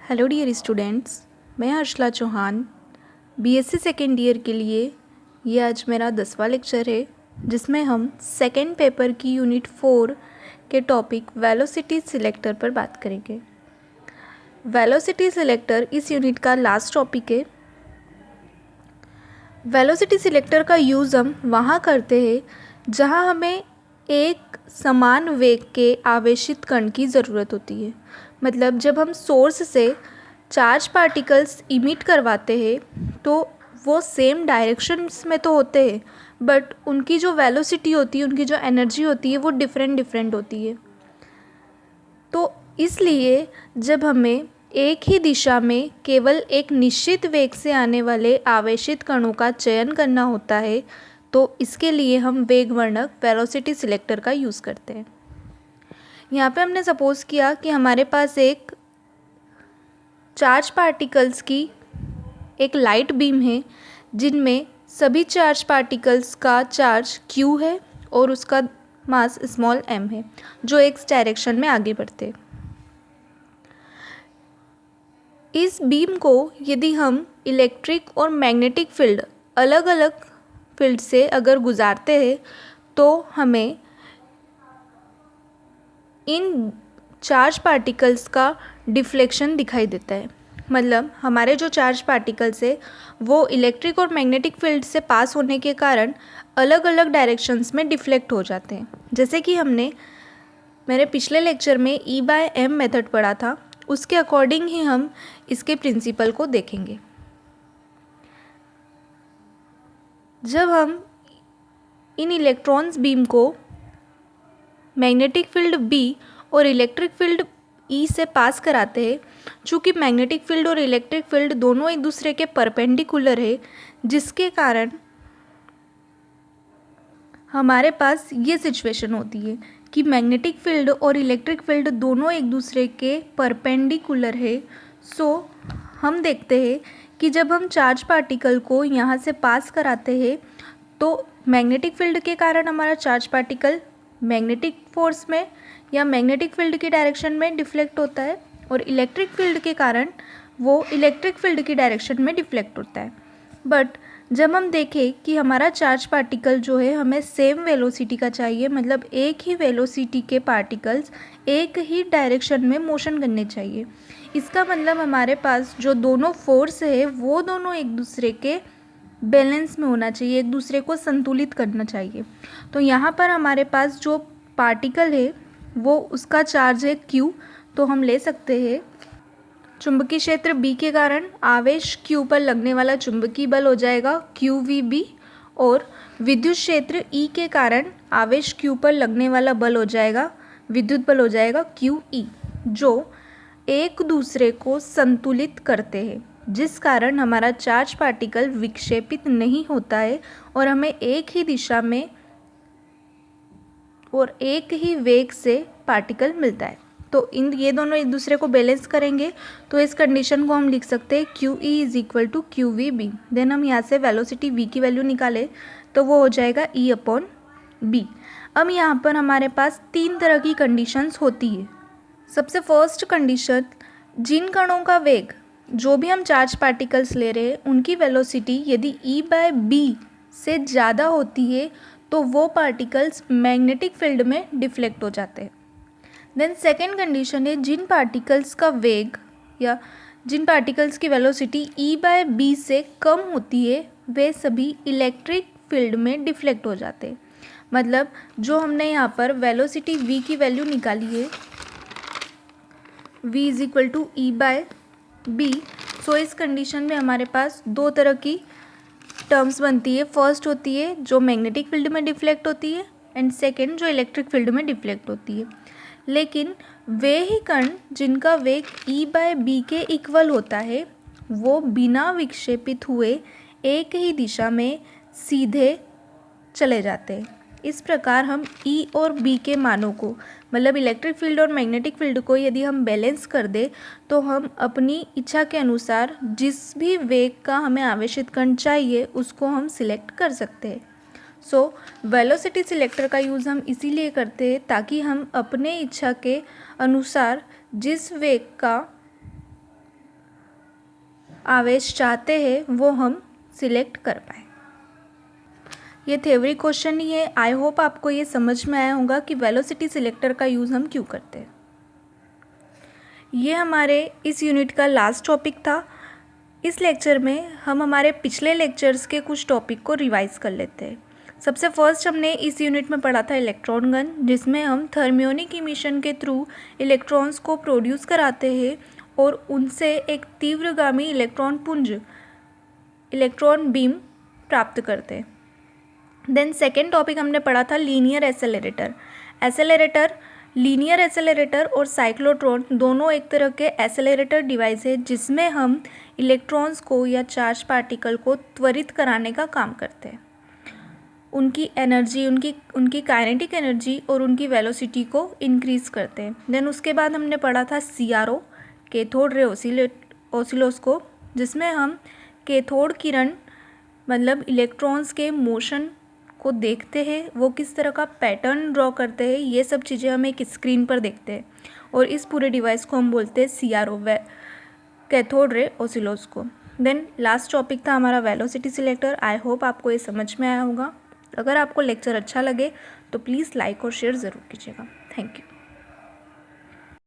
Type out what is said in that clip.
Hello dear students, मैं Harshala Chauhan BSc second year के लिए ये आज मेरा 10वां लेक्चर है जिसमें हम सेकेंड पेपर की यूनिट 4 के टॉपिक वेलोसिटी सिलेक्टर पर बात करेंगे। वेलोसिटी सिलेक्टर इस यूनिट का लास्ट टॉपिक है। वेलोसिटी सिलेक्टर का यूज़ हम वहाँ करते हैं जहाँ हमें एक समान वेग के आवेशित कण की ज़रूरत होती है। मतलब जब हम सोर्स से चार्ज पार्टिकल्स इमिट करवाते हैं तो वो सेम डायरेक्शंस में तो होते हैं बट उनकी जो वेलोसिटी होती है, उनकी जो एनर्जी होती है वो डिफरेंट होती है। तो इसलिए जब हमें एक ही दिशा में केवल एक निश्चित वेग से आने वाले आवेशित कणों का चयन करना होता है तो इसके लिए हम वेग वर्णक वेलोसिटी सिलेक्टर का यूज़ करते हैं। यहाँ पे हमने सपोज़ किया कि हमारे पास एक चार्ज पार्टिकल्स की एक लाइट बीम है जिनमें सभी चार्ज पार्टिकल्स का चार्ज q है और उसका मास स्मॉल m है जो एक डायरेक्शन में आगे बढ़ते हैं। इस बीम को यदि हम इलेक्ट्रिक और मैग्नेटिक फील्ड अलग अलग फील्ड से अगर गुजारते हैं तो हमें इन चार्ज पार्टिकल्स का डिफ्लेक्शन दिखाई देता है। मतलब हमारे जो चार्ज पार्टिकल्स है वो इलेक्ट्रिक और मैग्नेटिक फील्ड से पास होने के कारण अलग अलग डायरेक्शंस में डिफ्लेक्ट हो जाते हैं। जैसे कि हमने मेरे पिछले लेक्चर में E/m मेथड पढ़ा था, उसके अकॉर्डिंग ही हम इसके प्रिंसिपल को देखेंगे। जब हम इन इलेक्ट्रॉन्स बीम को मैग्नेटिक फील्ड B और इलेक्ट्रिक फील्ड E से पास कराते हैं, चूँकि मैग्नेटिक फील्ड और इलेक्ट्रिक फील्ड दोनों एक दूसरे के परपेंडिकुलर है, जिसके कारण हमारे पास ये सिचुएशन होती है कि मैग्नेटिक फील्ड और इलेक्ट्रिक फील्ड दोनों एक दूसरे के परपेंडिकुलर है। सो हम देखते हैं कि जब हम चार्ज पार्टिकल को यहाँ से पास कराते हैं तो मैग्नेटिक फील्ड के कारण हमारा चार्ज पार्टिकल मैग्नेटिक फोर्स में या मैग्नेटिक फील्ड की डायरेक्शन में डिफ्लेक्ट होता है और इलेक्ट्रिक फील्ड के कारण वो इलेक्ट्रिक फील्ड की डायरेक्शन में डिफ्लेक्ट होता है। बट जब हम देखें कि हमारा चार्ज पार्टिकल जो है हमें सेम वेलोसिटी का चाहिए, मतलब एक ही वेलोसिटी के पार्टिकल्स एक ही डायरेक्शन में मोशन करने चाहिए। इसका मतलब हमारे पास जो दोनों फोर्स है वो दोनों एक दूसरे के बैलेंस में होना चाहिए, एक दूसरे को संतुलित करना चाहिए। तो यहाँ पर हमारे पास जो पार्टिकल है वो उसका चार्ज है q, तो हम ले सकते हैं चुंबकीय क्षेत्र B के कारण आवेश q पर लगने वाला चुंबकीय बल हो जाएगा QVB और विद्युत क्षेत्र E के कारण आवेश q पर लगने वाला बल हो जाएगा, विद्युत बल हो जाएगा QE, जो एक दूसरे को संतुलित करते हैं, जिस कारण हमारा चार्ज पार्टिकल विक्षेपित नहीं होता है और हमें एक ही दिशा में और एक ही वेग से पार्टिकल मिलता है। तो ये दोनों एक दूसरे को बैलेंस करेंगे तो इस कंडीशन को हम लिख सकते हैं QE = QVB। देन हम यहाँ से वेलोसिटी V की वैल्यू निकालें तो वो हो जाएगा E/B। अब यहाँ पर हमारे पास 3 तरह की कंडीशंस होती है। सबसे फर्स्ट कंडीशन, जिन कणों का वेग जो भी हम चार्ज पार्टिकल्स ले रहे हैं उनकी वेलोसिटी यदि E/B से ज़्यादा होती है तो वो पार्टिकल्स मैग्नेटिक फील्ड में डिफ्लेक्ट हो जाते हैं। देन सेकेंड कंडीशन है, जिन पार्टिकल्स का वेग या जिन पार्टिकल्स की वेलोसिटी E/B से कम होती है वे सभी इलेक्ट्रिक फील्ड में डिफ्लेक्ट हो जाते हैं। मतलब जो हमने यहाँ पर वेलोसिटी V की वैल्यू निकाली है V = E/B, सो इस कंडीशन में हमारे पास 2 तरह की टर्म्स बनती है। फर्स्ट होती है जो मैग्नेटिक फील्ड में डिफ्लेक्ट होती है एंड सेकेंड जो इलेक्ट्रिक फील्ड में डिफ्लेक्ट होती है। लेकिन वे ही कण जिनका वेग E/B के इक्वल होता है वो बिना विक्षेपित हुए एक ही दिशा में सीधे चले जाते हैं। इस प्रकार हम E और B के मानों को, मतलब इलेक्ट्रिक फील्ड और मैग्नेटिक फील्ड को यदि हम बैलेंस कर दें तो हम अपनी इच्छा के अनुसार जिस भी वेग का हमें आवेशित कण चाहिए उसको हम सिलेक्ट कर सकते हैं। सो वेलोसिटी सिलेक्टर का यूज़ हम इसीलिए करते हैं ताकि हम अपने इच्छा के अनुसार जिस वेग का आवेश चाहते हैं वो हम सिलेक्ट कर पाए। ये थ्योरी क्वेश्चन ही है। आई होप आपको ये समझ में आया होगा कि वेलोसिटी सिलेक्टर का यूज़ हम क्यों करते हैं। ये हमारे इस यूनिट का लास्ट टॉपिक था। इस लेक्चर में हम हमारे पिछले लेक्चर्स के कुछ टॉपिक को रिवाइज कर लेते हैं। सबसे फर्स्ट हमने इस यूनिट में पढ़ा था इलेक्ट्रॉन गन, जिसमें हम थर्मियोनिक इमिशन के थ्रू इलेक्ट्रॉन्स को प्रोड्यूस कराते हैं और उनसे एक तीव्रगामी इलेक्ट्रॉन पुंज, इलेक्ट्रॉन बीम प्राप्त करते हैं। देन सेकेंड टॉपिक हमने पढ़ा था लीनियर एसेलेरेटर। लीनियर एसेलेरेटर और साइक्लोट्रॉन दोनों एक तरह के एसेलेरेटर डिवाइस है जिसमें हम इलेक्ट्रॉन्स को या चार्ज पार्टिकल को त्वरित कराने का काम करते हैं। उनकी एनर्जी, उनकी काइनेटिक एनर्जी और उनकी वेलोसिटी को इंक्रीज़ करते हैं। देन उसके बाद हमने पढ़ा था CRO, कैथोड रे ऑसिलोस्कोप, जिसमें हम कैथोड किरण मतलब इलेक्ट्रॉन्स के मोशन को देखते हैं, वो किस तरह का पैटर्न ड्रॉ करते हैं, ये सब चीज़ें हम एक स्क्रीन पर देखते हैं और इस पूरे डिवाइस को हम बोलते हैं CRO, cathode ray oscilloscope. Then last topic था हमारा वेलोसिटी सिलेक्टर। आई होप आपको ये समझ में आया होगा। अगर आपको लेक्चर अच्छा लगे तो प्लीज़ लाइक और शेयर ज़रूर कीजिएगा। Thank you.